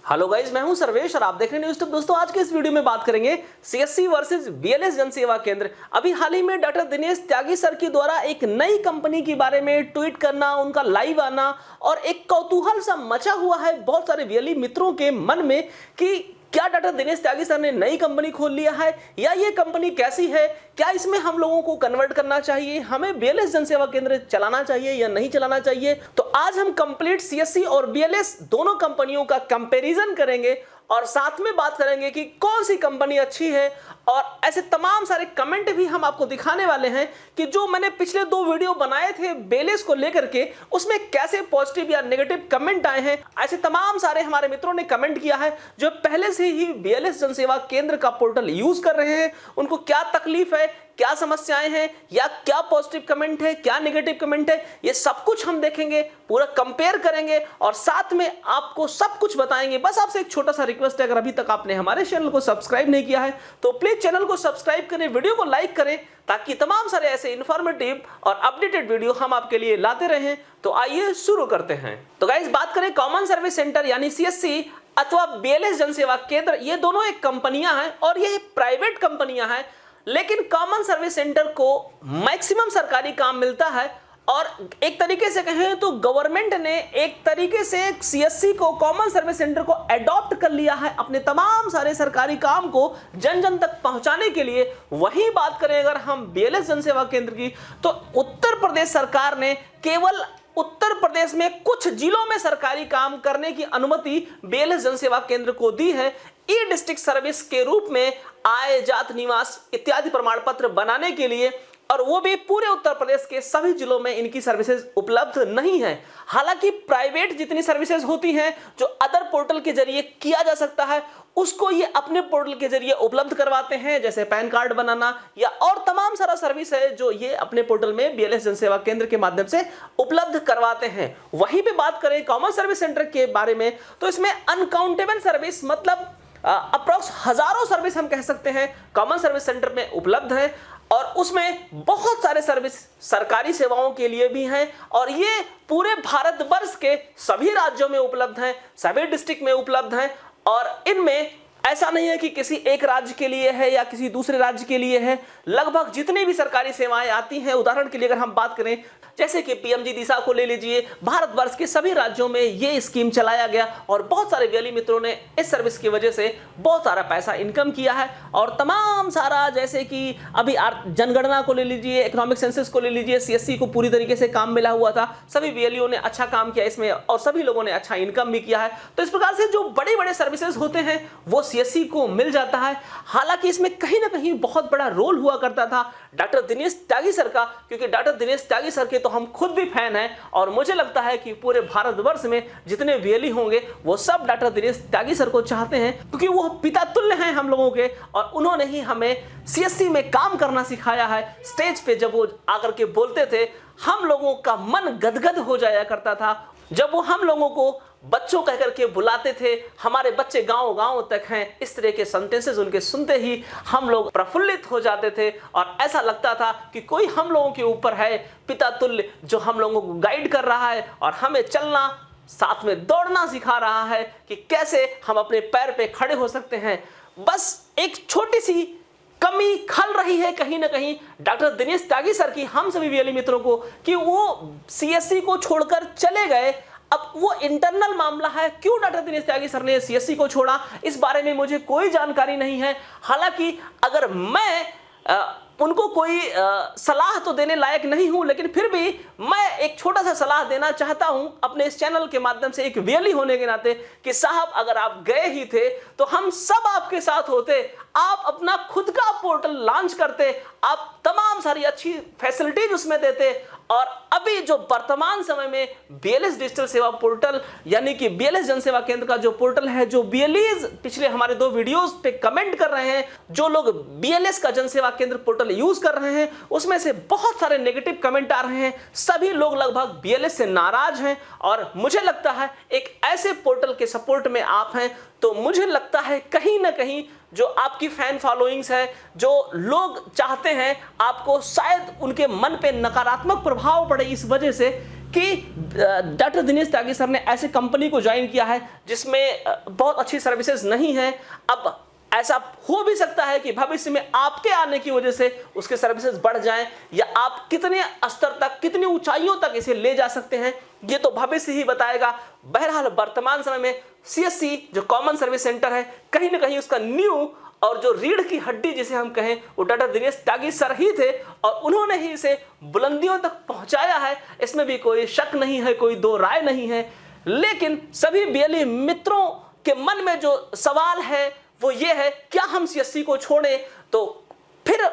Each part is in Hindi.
हेलो गाइस, मैं हूं सर्वेश और आप देख रहे हैं न्यूज़ ट्यूब। दोस्तों, आज के इस वीडियो में बात करेंगे सीएससी वर्सेस बीएलएस जन सेवा केंद्र। अभी हाल ही में डॉक्टर दिनेश त्यागी सर के द्वारा एक नई कंपनी के बारे में ट्वीट करना, उनका लाइव आना और एक कौतूहल सा मचा हुआ है बहुत सारे बीएलई मित्रों के मन में कि क्या डॉक्टर दिनेश त्यागी सर ने नई कंपनी खोल लिया है या ये कंपनी कैसी है, क्या इसमें हम लोगों को कन्वर्ट करना चाहिए, हमें बीएलएस जन सेवा केंद्र चलाना चाहिए या नहीं चलाना चाहिए। तो आज हम कंप्लीट सीएससी और बीएलएस दोनों कंपनियों का कंपैरिजन करेंगे और साथ में बात करेंगे कि कौन सी कंपनी अच्छी है। और ऐसे तमाम सारे कमेंट भी हम आपको दिखाने वाले हैं कि जो मैंने पिछले 2 वीडियो बनाए थे बीएलएस को लेकर के, उसमें कैसे पॉजिटिव या नेगेटिव कमेंट आए हैं। ऐसे तमाम सारे हमारे मित्रों ने कमेंट किया है जो पहले से ही बीएलएस जन सेवा केंद्र का पोर्टल यूज कर रहे हैं, उनको क्या तकलीफ है, क्या समस्याएं हैं या क्या पॉजिटिव कमेंट है, क्या नेगेटिव कमेंट है, ये सब कुछ हम देखेंगे, पूरा कंपेयर करेंगे और साथ में आपको सब कुछ बताएंगे। बस आपसे एक छोटा सा रिक्वेस्ट है, अगर अभी तक आपने हमारे चैनल को सब्सक्राइब नहीं किया है तो प्लीज चैनल को सब्सक्राइब करें, वीडियो को लाइक करें ताकि तमाम सारे ऐसे इंफॉर्मेटिव और अपडेटेड वीडियो हम आपके लिए लाते रहें। तो आइए शुरू करते हैं। तो गाइस, बात करें कॉमन सर्विस सेंटर यानी सीएससी अथवा बीएलएस जन सेवा केंद्र, ये दोनों एक कंपनियां हैं और ये प्राइवेट कंपनियां हैं, लेकिन कॉमन सर्विस सेंटर को मैक्सिमम सरकारी काम मिलता है और एक तरीके से कहें तो गवर्नमेंट ने एक तरीके से सीएससी को, कॉमन सर्विस सेंटर को अडॉप्ट कर लिया है अपने तमाम सारे सरकारी काम को जन जन तक पहुंचाने के लिए। वहीं बात करें अगर हम बीएलएस जन सेवा केंद्र की, तो उत्तर प्रदेश सरकार ने केवल उत्तर प्रदेश में कुछ जिलों में सरकारी काम करने की अनुमति बीएलएस जन सेवा केंद्र को दी है, ई डिस्ट्रिक्ट सर्विस के रूप में आय, जात, निवास इत्यादि प्रमाण पत्र बनाने के लिए, और वो भी पूरे उत्तर प्रदेश के सभी जिलों में इनकी सर्विसेज उपलब्ध नहीं है। हालांकि प्राइवेट जितनी सर्विसेज होती हैं जो अदर पोर्टल के जरिए किया जा सकता है, उसको ये अपने पोर्टल के जरिए उपलब्ध करवाते हैं, जैसे पैन कार्ड बनाना या और तमाम सारा सर्विस है जो ये अपने पोर्टल में बीएलएस जन सेवा केंद्र के माध्यम से उपलब्ध करवाते हैं। वहीं पे बात करें कॉमन सर्विस सेंटर के बारे में, तो इसमें अनकाउंटेबल सर्विस, मतलब अप्रोक्स हजारों सर्विस हम कह सकते हैं कॉमन सर्विस सेंटर में उपलब्ध है और उसमें बहुत सारे सर्विस सरकारी सेवाओं के लिए भी हैं और ये पूरे भारतवर्ष के सभी राज्यों में उपलब्ध हैं, सभी डिस्ट्रिक्ट में उपलब्ध हैं। और इनमें ऐसा नहीं है कि किसी एक राज्य के लिए है या किसी दूसरे राज्य के लिए है, लगभग जितनी भी सरकारी सेवाएं आती हैं, उदाहरण के लिए अगर हम बात करें जैसे कि पीएमजी दिशा को ले लीजिए, भारतवर्ष के सभी राज्यों में ये स्कीम चलाया गया और बहुत सारे बीएलई मित्रों ने इस सर्विस की वजह से बहुत सारा पैसा इनकम किया है। और तमाम सारा, जैसे कि अभी जनगणना को ले लीजिए, इकोनॉमिक सेंसस को ले लीजिए, सीएससी को पूरी तरीके से काम मिला हुआ था, सभी बीएलईओ ने अच्छा काम किया इसमें और सभी लोगों ने अच्छा इनकम भी किया है। तो इस प्रकार से जो बड़े बड़े सर्विसेज होते हैं वो सीएससी को मिल जाता है। हालांकि इसमें कहीं ना कहीं बहुत बड़ा रोल हुआ करता था डॉक्टर दिनेश त्यागी सर का, क्योंकि डॉक्टर दिनेश त्यागी सर के तो हम खुद भी फैन हैं और मुझे लगता है कि पूरे भारतवर्ष में जितने बीएलई होंगे वो सब डॉक्टर दिनेश त्यागी सर को चाहते हैं, क्योंकि वो पिता तुल्य हैं हम लोगों के और उन्होंने ही हमें सीएससी में काम करना सिखाया है। स्टेज पे जब वो आकर के बोलते थे, हम लोगों का मन गदगद हो जाया करता था। जब वो हम लोगों को बच्चों कहकर के बुलाते थे, हमारे बच्चे गांव गांव तक हैं, इस तरह के सेंटेंसेस उनके सुनते ही हम लोग प्रफुल्लित हो जाते थे और ऐसा लगता था कि कोई हम लोगों के ऊपर है पिता तुल्य जो हम लोगों को गाइड कर रहा है और हमें चलना, साथ में दौड़ना सिखा रहा है कि कैसे हम अपने पैर पे खड़े हो सकते हैं। बस एक छोटी सी कमी खल रही है कहीं ना कहीं डॉक्टर दिनेश त्यागी सर की हम सभी बीएलई मित्रों को कि वो सीएससी को छोड़कर चले गए। अब वो इंटरनल मामला है, क्यों डॉक्टर दिनेश त्यागी सर ने सीएससी को छोड़ा, इस बारे में मुझे कोई जानकारी नहीं है। हालांकि अगर मैं उनको कोई सलाह तो देने लायक नहीं हूं, लेकिन फिर भी मैं एक छोटा सा सलाह देना चाहता हूं अपने इस चैनल के माध्यम से, एक बीएलई होने के नाते, कि साहब अगर आप गए ही थे तो हम सब आपके साथ होते, आप अपना खुद का पोर्टल लॉन्च करते, आप तमाम सारी अच्छी फैसिलिटीज उसमें देते और अभी जो वर्तमान समय में बीएलएस डिजिटल सेवा पोर्टल यानी कि बीएलएस जन सेवा केंद्र का जो पोर्टल है, जो बीएलईज पिछले हमारे 2 वीडियोस पे कमेंट कर रहे हैं, जो लोग बीएलएस का जन सेवा केंद्र पोर्टल यूज कर रहे हैं, उसमें से बहुत सारे नेगेटिव कमेंट आ रहे हैं। सभी लोग लगभग बीएलएस से नाराज हैं और मुझे लगता है एक ऐसे पोर्टल के सपोर्ट में आप हैं तो मुझे लगता है कहीं ना कहीं जो आपकी फैन फॉलोइंग्स है, जो लोग चाहते हैं आपको, शायद उनके मन पे नकारात्मक प्रभाव पड़े इस वजह से कि डॉक्टर दिनेश त्यागी सर ने ऐसे कंपनी को ज्वाइन किया है जिसमें बहुत अच्छी सर्विसेज नहीं है। अब ऐसा हो भी सकता है कि भविष्य में आपके आने की वजह से उसके सर्विसेज बढ़ जाएं, या आप कितने स्तर तक, कितनी ऊंचाइयों तक इसे ले जा सकते हैं, ये तो भविष्य ही बताएगा। बहरहाल वर्तमान समय में सीएससी जो कॉमन सर्विस सेंटर है, कहीं ना कहीं उसका न्यू और जो रीढ़ की हड्डी जिसे हम कहें वो डॉक्टर दिनेश त्यागी सर ही थे, और उन्होंने ही इसे बुलंदियों तक पहुंचाया है। इसमें भी कोई शक नहीं है, कोई दो राय नहीं है। लेकिन सभी बीएलई मित्रों के मन में जो सवाल है वो ये है, क्या हम सीएससी को छोड़ें? तो फिर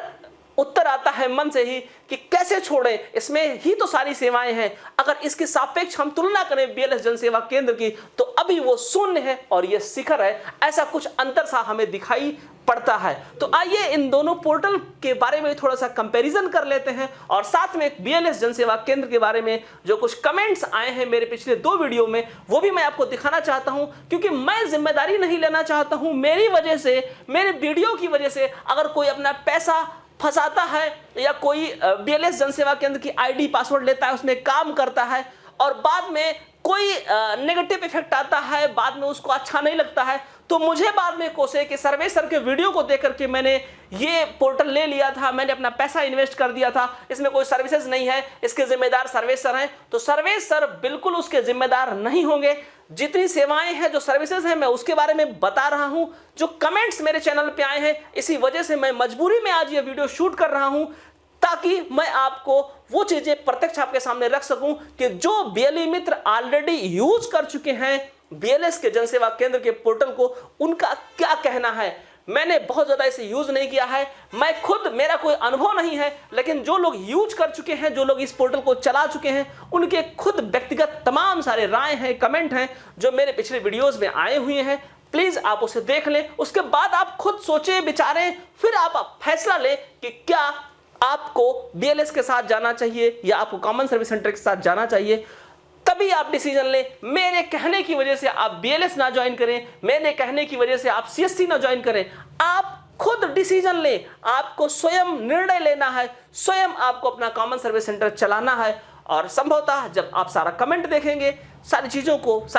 उत्तर आता है मन से ही कि कैसे छोड़ें, इसमें ही तो सारी सेवाएं हैं। अगर इसके सापेक्ष हम तुलना करें बीएलएस जनसेवा केंद्र की, तो अभी वो शून्य है और ये शिखर है। ऐसा कुछ अंतर सा हमें दिखाई पड़ता है। तो आइए इन दोनों पोर्टल के बारे में थोड़ा सा कंपैरिजन कर लेते हैं, और साथ में बीएलएस जनसेवा केंद्र के बारे में जो कुछ कमेंट्स आए हैं मेरे पिछले 2 वीडियो में, वो भी मैं आपको दिखाना चाहता हूं, क्योंकि मैं जिम्मेदारी नहीं लेना चाहता हूं मेरी वजह से, मेरे वीडियो की वजह से अगर कोई अपना पैसा फंसाता है या कोई बीएलएस जनसेवा केंद्र की आईडी पासवर्ड लेता है, उसमें काम करता है और बाद में कोई नेगेटिव इफेक्ट आता है, बाद में उसको अच्छा नहीं लगता है, तो मुझे बाद में कोसे कि सर्वेश सर के वीडियो को देख करके मैंने ये पोर्टल ले लिया था, मैंने अपना पैसा इन्वेस्ट कर दिया था, इसमें कोई सर्विसेज नहीं है, इसके जिम्मेदार सर्वेश सर हैं। तो सर्वेश सर बिल्कुल उसके जिम्मेदार नहीं होंगे। जितनी सेवाएं हैं, जो सर्विसेज हैं, मैं उसके बारे में बता रहा हूं। जो कमेंट्स मेरे चैनल पे आए हैं, इसी वजह से मैं मजबूरी में आज ये वीडियो शूट कर रहा हूं, ताकि मैं आपको वो चीजें प्रत्यक्ष आपके सामने रख सकूं कि जो बीएलई मित्र ऑलरेडी यूज कर चुके हैं बीएलएस के जनसेवा केंद्र के पोर्टल को, उनका क्या कहना है। मैंने बहुत ज्यादा इसे यूज नहीं किया है, मैं खुद, मेरा कोई अनुभव नहीं है, लेकिन जो लोग यूज कर चुके हैं, जो लोग इस पोर्टल को चला चुके हैं, उनके खुद व्यक्तिगत तमाम सारे राय हैं, कमेंट हैं, जो मेरे पिछले वीडियोस में आए हुए हैं। प्लीज आप उसे देख लें, उसके बाद आप खुद सोचें, विचारें, फिर आप फैसला लें कि क्या आपको बीएलएस के साथ जाना चाहिए या आपको कॉमन सर्विस सेंटर के साथ जाना चाहिए। तभी आप डिसीजन लें। मेरे कहने की वजह से आप बीएलएस ना ज्वाइन करें, मेरे कहने की वजह से आप सीएससी ना ज्वाइन करें। आप खुद डिसीजन लें, आपको स्वयं निर्णय लेना है, स्वयं आपको अपना कॉमन सर्विस सेंटर चलाना है। और संभवतः जब आप सारा कमेंट देखेंगे, सारी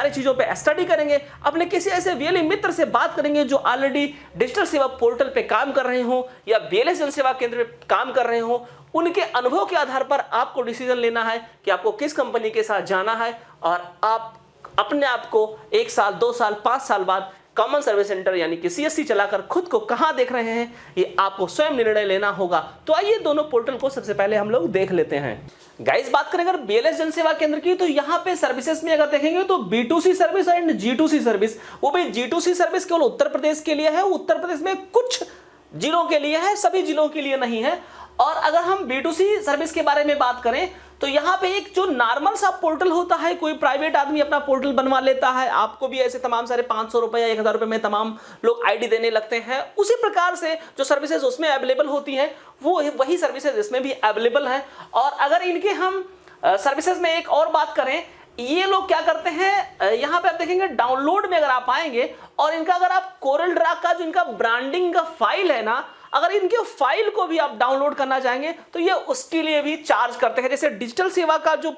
चीजों पे स्टडी करेंगे, अपने किसी ऐसे बीएलई मित्र से बात करेंगे जो ऑलरेडी डिजिटल सेवा पोर्टल पे काम कर रहे हो या बीएलएस जनसेवा केंद्र पे काम कर रहे हो, उनके अनुभव के आधार पर आपको डिसीजन लेना है कि आपको किस कंपनी के साथ जाना है, और आप अपने आप को 1 साल, 2 साल, 5 साल बाद कॉमन सर्विस सेंटर यानी कि सीएससी चलाकर खुद को कहां देख रहे हैं, ये आपको स्वयं निर्णय लेना होगा। तो आइए दोनों पोर्टल को सबसे पहले हम लोग देख लेते हैं। गाइस, बात करें अगर बीएलएस जनसेवा केंद्र की, तो यहाँ पे सर्विसेज में अगर देखेंगे तो B2C service and G2C service, वो भी G2C सर्विस केवल उत्तर प्रदेश के लिए है, उत्तर प्रदेश में कुछ जिलों के लिए है, सभी जिलों के लिए नहीं है। और अगर हम B2C सर्विस के बारे में बात करें तो यहाँ पे एक जो नॉर्मल सा पोर्टल होता है, कोई प्राइवेट आदमी अपना पोर्टल बनवा लेता है, आपको भी ऐसे तमाम सारे 500 रुपए या 1000 रुपए में तमाम लोग आईडी देने लगते हैं, उसी प्रकार से जो सर्विसेज उसमें अवेलेबल होती हैं वो वही सर्विसेज इसमें भी अवेलेबल है। और अगर इनके हम सर्विसेज में एक और बात करें, ये लोग क्या करते हैं, यहाँ पे आप देखेंगे डाउनलोड में अगर आप आएंगे और इनका अगर आप कोरल ड्रा का जो इनका ब्रांडिंग का फाइल है ना, अगर इनके फाइल को भी आप डाउनलोड करना चाहेंगे तो ये उसके लिए भी चार्ज करते हैं। जैसे डिजिटल सेवा का जो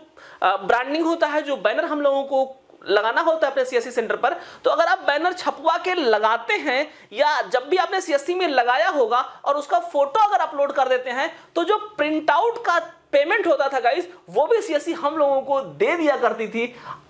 ब्रांडिंग होता है, जो बैनर हम लोगों को लगाना होता है अपने सीएससी सेंटर पर, तो अगर आप बैनर छपवा के लगाते हैं या जब भी आपने सीएससी में लगाया होगा और उसका फोटो अगर अपलोड कर देते हैं, तो जो प्रिंट आउट का पेमेंट होता था गाइस, वो भी सीएससी हम लोगों को दे दिया करती थी।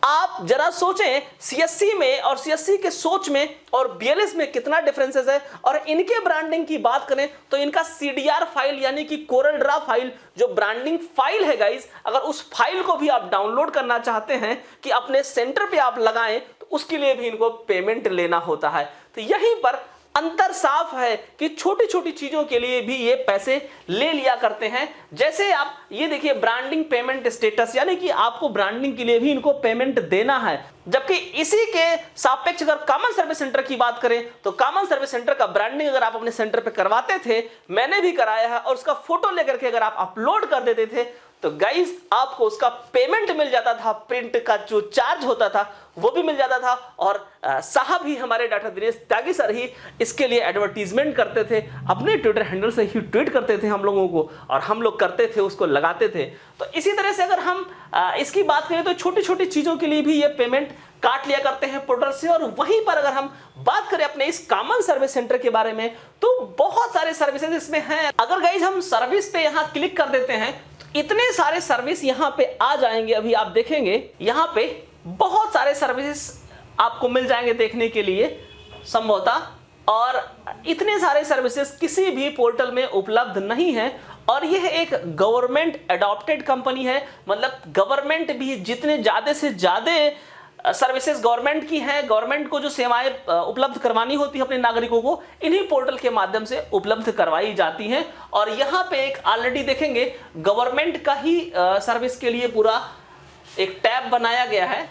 आप जरा सोचें, सीएससी में और सीएससी के सोच में और बीएलएस में कितना डिफरेंसेस है। और इनके ब्रांडिंग की बात करें तो इनका सीडीआर फाइल यानी कि कोरल ड्रा फाइल, जो ब्रांडिंग फाइल है गाइस, अगर उस फाइल को भी आप डाउनलोड करना चाहते हैं कि अपने सेंटर पे आप लगाएं, तो उसके लिए भी इनको पेमेंट लेना होता है। तो यहीं पर अंतर साफ है कि छोटी छोटी चीजों के लिए भी ये पैसे ले लिया करते हैं। जैसे आप ये देखिए ब्रांडिंग पेमेंट स्टेटस, यानी कि आपको ब्रांडिंग के लिए भी इनको पेमेंट देना है। जबकि इसी के सापेक्ष अगर कॉमन सर्विस सेंटर की बात करें तो कॉमन सर्विस सेंटर का ब्रांडिंग अगर आप अपने सेंटर पे करवाते थे, मैंने भी कराया है, और उसका फोटो लेकर के अगर आप अपलोड कर देते थे तो गाइस आपको उसका पेमेंट मिल जाता था, प्रिंट का जो चार्ज होता था वो भी मिल जाता था, और साहब ही हमारे डॉक्टर दिनेश त्यागी सर ही इसके लिए एडवर्टीजमेंट करते थे, अपने ट्विटर हैंडल से ही ट्वीट करते थे हम लोगों को, और हम लोग करते थे, उसको लगाते थे। तो इसी तरह से अगर हम इसकी बात करें तो छोटी छोटी चीजों के लिए भी ये पेमेंट काट लिया करते हैं पोर्टल से। और वहीं पर अगर हम बात करें अपने इस कॉमन सर्विस सेंटर के बारे में, तो बहुत सारे सर्विसेज इसमें हैं। अगर गाइस हम सर्विस पे यहां क्लिक कर देते हैं तो इतने सारे सर्विस यहां पे आ जाएंगे। अभी आप देखेंगे यहां पे बहुत सारे सर्विसेज आपको मिल जाएंगे देखने के लिए संभवतः, और इतने सारे सर्विसेज किसी भी पोर्टल में उपलब्ध नहीं है। और यह एक गवर्नमेंट अडॉप्टेड कंपनी है, मतलब गवर्नमेंट भी जितने ज्यादा से ज्यादा सर्विसेज गवर्नमेंट की हैं, गवर्नमेंट को जो सेवाएं उपलब्ध करवानी होती है अपने नागरिकों को, इन्हीं पोर्टल के माध्यम से उपलब्ध करवाई जाती हैं। और यहाँ पे एक ऑलरेडी देखेंगे गवर्नमेंट का ही सर्विस के लिए पूरा एक टैब बनाया गया है।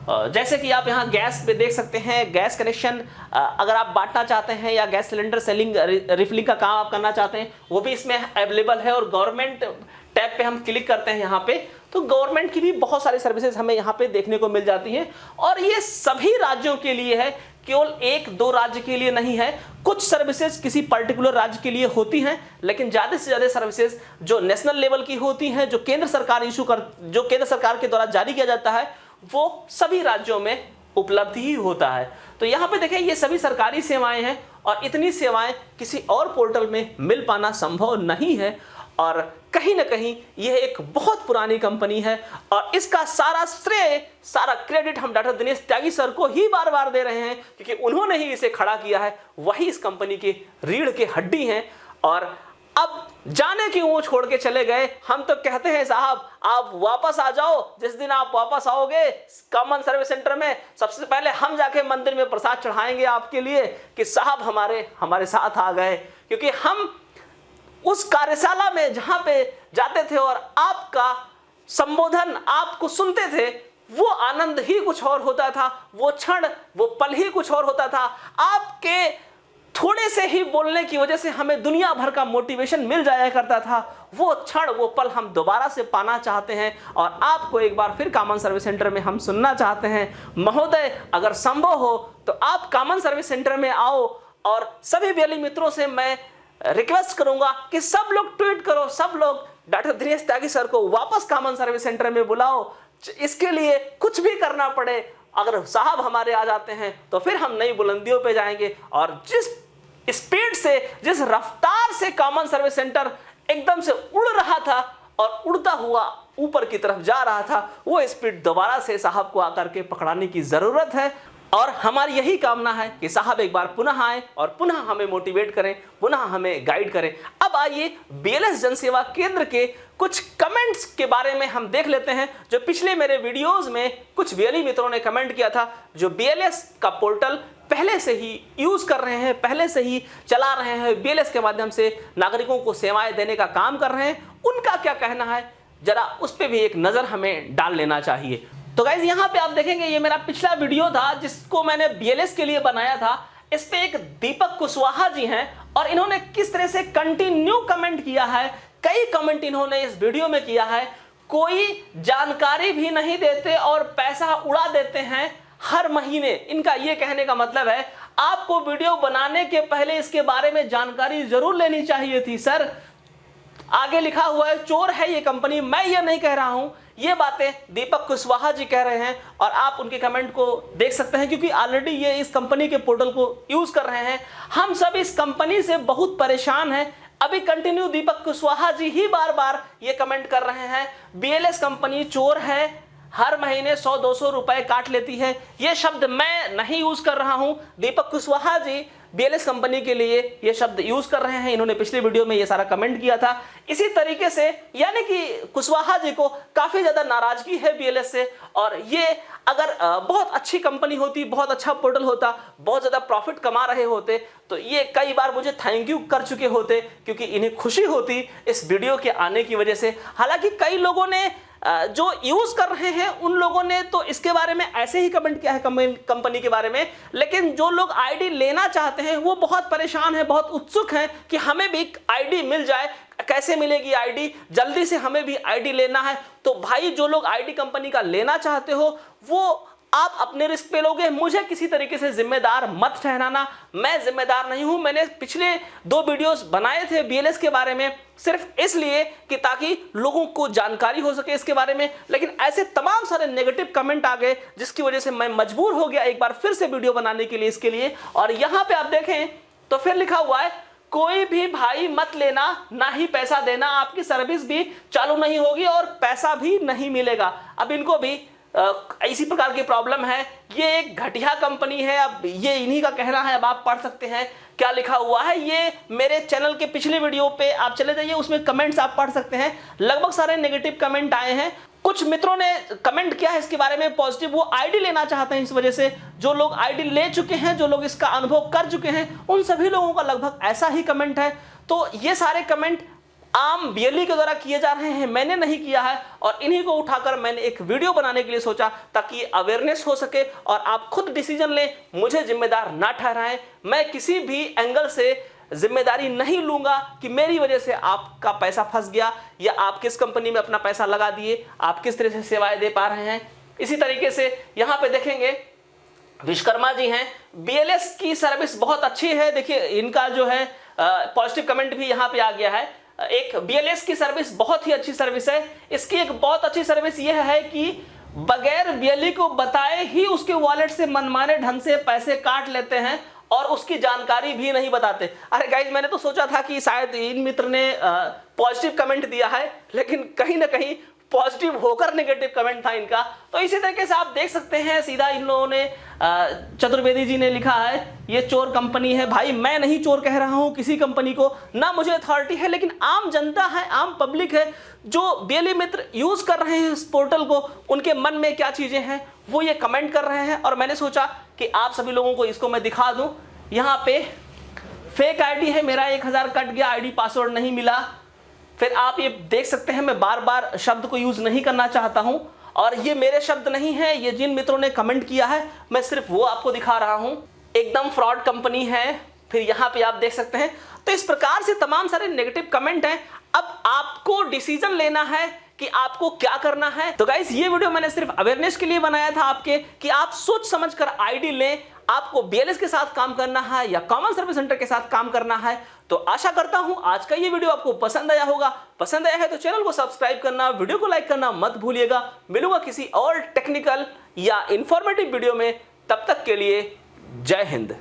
जैसे कि आप यहाँ गैस पे देख सकते हैं, गैस कनेक्शन अगर आप बांटना चाहते हैं या गैस सिलेंडर सेलिंग रिफिलिंग का काम आप करना चाहते हैं वो भी इसमें अवेलेबल है। और गवर्नमेंट टैब पे हम क्लिक करते हैं यहाँ पे, तो गवर्नमेंट की भी बहुत सारी सर्विसेज हमें यहाँ पे देखने को मिल जाती हैं। और ये सभी राज्यों के लिए है, केवल एक दो राज्य के लिए नहीं है। कुछ सर्विसेज किसी पर्टिकुलर राज्य के लिए होती हैं, लेकिन ज्यादा से ज्यादा सर्विसेज जो नेशनल लेवल की होती हैं, जो केंद्र सरकार के द्वारा जारी किया जाता है, वो सभी राज्यों में उपलब्ध ही होता है। तो यहाँ पे देखें ये सभी सरकारी सेवाएं हैं, और इतनी सेवाएं किसी और पोर्टल में मिल पाना संभव नहीं है। और कहीं ना कहीं यह एक बहुत पुरानी कंपनी है, और इसका सारा श्रेय, सारा क्रेडिट हम डॉक्टर दिनेश त्यागी सर को ही बार बार दे रहे हैं, क्योंकि उन्होंने ही इसे खड़ा किया है। वही इस कंपनी की रीढ़ की हड्डी हैं। और अब जाने क्यों वो छोड़ के चले गए, हम तो कहते हैं साहब आप वापस आ जाओ। जिस दिन आप वापस आओगे कॉमन सर्विस सेंटर में, सबसे पहले हम जाके मंदिर में प्रसाद चढ़ाएंगे आपके लिए कि साहब हमारे साथ आ गए। क्योंकि हम उस कार्यशाला में जहां पे जाते थे और आपका संबोधन आपको सुनते थे, वो आनंद ही कुछ और होता था, वो क्षण, वो पल ही कुछ और होता था। आपके थोड़े से ही बोलने की वजह से हमें दुनिया भर का मोटिवेशन मिल जाया करता था। वो क्षण, वो पल हम दोबारा से पाना चाहते हैं, और आपको एक बार फिर कॉमन सर्विस सेंटर में हम सुनना चाहते हैं। महोदय अगर संभव हो तो आप कॉमन सर्विस सेंटर में आओ, और सभी बीएलई मित्रों से मैं रिक्वेस्ट करूंगा कि सब लोग ट्वीट करो, सब लोग डॉक्टर दिनेश त्यागी सर को वापस कॉमन सर्विस सेंटर में बुलाओ। इसके लिए कुछ भी करना पड़े, अगर साहब हमारे आ जाते हैं तो फिर हम नई बुलंदियों पे जाएंगे। और जिस स्पीड से, जिस रफ्तार से कॉमन सर्विस सेंटर एकदम से उड़ रहा था और उड़ता हुआ ऊपर की तरफ जा रहा था, वो स्पीड दोबारा से साहब को आकर के पकड़ाने की जरूरत है। और हमारी यही कामना है कि साहब एक बार पुनः आए और पुनः हमें मोटिवेट करें, पुनः हमें गाइड करें। अब आइए बीएलएस जनसेवा केंद्र के कुछ कमेंट्स के बारे में हम देख लेते हैं, जो पिछले मेरे वीडियोस में कुछ बीएलई मित्रों ने कमेंट किया था, जो बीएलएस का पोर्टल पहले से ही यूज कर रहे हैं, पहले से ही चला रहे हैं, बीएलएस के माध्यम से नागरिकों को सेवाएं देने का काम कर रहे हैं। उनका क्या कहना है, जरा उस पर भी एक नजर हमें डाल लेना चाहिए। तो गाइज यहाँ पे आप देखेंगे, ये मेरा पिछला वीडियो था जिसको मैंने बीएलएस के लिए बनाया था। इस पे एक दीपक कुशवाहा जी हैं, और इन्होंने किस तरह से कंटिन्यू कमेंट किया है। कई कमेंट इन्होंने इस वीडियो में किया है, कोई जानकारी भी नहीं देते और पैसा उड़ा देते हैं हर महीने। इनका ये कहने का मतलब है आपको वीडियो बनाने के पहले इसके बारे में जानकारी जरूर लेनी चाहिए थी सर। आगे लिखा हुआ है चोर है ये कंपनी, मैं ये नहीं कह रहा हूं, ये बातें दीपक कुशवाहा जी कह रहे हैं। और आप उनके कमेंट को देख सकते हैं, क्योंकि ऑलरेडी ये इस कंपनी के पोर्टल को यूज कर रहे हैं। हम सब इस कंपनी से बहुत परेशान हैं। अभी कंटिन्यू दीपक कुशवाहा जी ही बार बार ये कमेंट कर रहे हैं, बीएलएस कंपनी चोर है, हर महीने 100-200 रुपए काट लेती है। ये शब्द मैं नहीं यूज कर रहा हूं, दीपक कुशवाहा जी बीएलएस कंपनी के लिए ये शब्द यूज कर रहे हैं। इन्होंने पिछले वीडियो में ये सारा कमेंट किया था। इसी तरीके से यानी कि कुशवाहा जी को काफी ज्यादा नाराजगी है बीएलएस से, और ये अगर बहुत अच्छी कंपनी होती, बहुत अच्छा पोर्टल होता, बहुत ज्यादा प्रॉफिट कमा रहे होते, तो ये कई बार मुझे थैंक यू कर चुके होते, क्योंकि इन्हें खुशी होती इस वीडियो के आने की वजह से। हालांकि कई लोगों ने जो यूज कर रहे हैं उन लोगों ने तो इसके बारे में ऐसे ही कमेंट किया है कंपनी के बारे में, लेकिन जो लोग आईडी लेना चाहते हैं वो बहुत परेशान हैं, बहुत उत्सुक हैं कि हमें भी आईडी मिल जाए, कैसे मिलेगी आईडी, जल्दी से हमें भी आईडी लेना है। तो भाई जो लोग आईडी कंपनी का लेना चाहते हो वो आप अपने रिस्क पे लोगे, मुझे किसी तरीके से जिम्मेदार मत ठहराना, मैं जिम्मेदार नहीं हूं। मैंने पिछले 2 वीडियोस बनाए थे बीएलएस के बारे में सिर्फ इसलिए कि ताकि लोगों को जानकारी हो सके इसके बारे में, लेकिन ऐसे तमाम सारे नेगेटिव कमेंट आ गए जिसकी वजह से मैं मजबूर हो गया एक बार फिर से वीडियो बनाने के लिए इसके लिए। और यहां पे आप देखें तो फिर लिखा हुआ है कोई भी भाई मत लेना, ना ही पैसा देना, आपकी सर्विस भी चालू नहीं होगी और पैसा भी नहीं मिलेगा। अब इनको भी इसी प्रकार की प्रॉब्लम है, ये एक घटिया कंपनी है। अब ये इन्हीं का कहना है, अब आप पढ़ सकते हैं क्या लिखा हुआ है। ये मेरे चैनल के पिछले वीडियो पे आप चले जाइए, उसमें कमेंट्स आप पढ़ सकते हैं। लगभग सारे नेगेटिव कमेंट आए हैं। कुछ मित्रों ने कमेंट किया है इसके बारे में पॉजिटिव, वो आईडी लेना चाहते हैं। इस वजह से जो लोग आईडी ले चुके हैं, जो लोग इसका अनुभव कर चुके हैं, उन सभी लोगों का लगभग ऐसा ही कमेंट है। तो ये सारे कमेंट आम बीएलई के द्वारा किए जा रहे हैं, मैंने नहीं किया है, और इन्हीं को उठाकर मैंने एक वीडियो बनाने के लिए सोचा ताकि अवेयरनेस हो सके और आप खुद डिसीजन लें, मुझे जिम्मेदार ना ठहराएं। मैं किसी भी एंगल से जिम्मेदारी नहीं लूंगा कि मेरी वजह से आपका पैसा फंस गया या आप किस कंपनी में अपना पैसा लगा दिए, आप किस तरह से सेवाएं दे पा रहे हैं। इसी तरीके से यहां पे देखेंगे विश्वकर्मा जी हैं, बीएलएस की सर्विस बहुत अच्छी है। देखिए इनका जो है पॉजिटिव कमेंट भी यहां पे आ गया है। एक बीएलएस की सर्विस बहुत ही अच्छी सर्विस है। इसकी एक बहुत अच्छी सर्विस यह है कि बगैर बीएलई को बताए ही उसके वॉलेट से मनमाने ढंग से पैसे काट लेते हैं और उसकी जानकारी भी नहीं बताते। अरे गाइज, मैंने तो सोचा था कि शायद इन मित्र ने पॉजिटिव कमेंट दिया है, लेकिन कहीं ना कहीं पॉजिटिव होकर नेगेटिव कमेंट था इनका। तो इसी तरीके से आप देख सकते हैं सीधा इन लोगों ने चतुर्वेदी जी ने लिखा है ये चोर कंपनी है। भाई मैं नहीं चोर कह रहा हूं किसी कंपनी को, ना मुझे अथॉरिटी है, लेकिन आम जनता है, आम पब्लिक है जो बीएलई मित्र यूज कर रहे हैं इस पोर्टल को, उनके मन में क्या चीजें हैं वो ये कमेंट कर रहे हैं। और मैंने सोचा कि आप सभी लोगों को इसको मैं दिखा दूं। यहाँ पे फेक आईडी है, मेरा 1000 कट गया, आईडी पासवर्ड नहीं मिला। फिर आप ये देख सकते हैं मैं बार बार शब्द को यूज नहीं करना चाहता हूं, और ये मेरे शब्द नहीं है, ये जिन मित्रों ने कमेंट किया है मैं सिर्फ वो आपको दिखा रहा हूं। एकदम फ्रॉड कंपनी है। फिर यहां पे आप देख सकते हैं। तो इस प्रकार से तमाम सारे नेगेटिव कमेंट हैं। अब आपको डिसीजन लेना है कि आपको क्या करना है। तो गाइस ये वीडियो मैंने सिर्फ अवेयरनेस के लिए बनाया था आपके, कि आप सोच समझकर आईडी लें। आपको बीएलएस के साथ काम करना है या कॉमन सर्विस सेंटर के साथ काम करना है। तो आशा करता हूं आज का ये वीडियो आपको पसंद आया होगा। पसंद आया है तो चैनल को सब्सक्राइब करना, वीडियो को लाइक करना मत भूलिएगा। मिलूंगा किसी और टेक्निकल या इंफॉर्मेटिव वीडियो में, तब तक के लिए जय हिंद।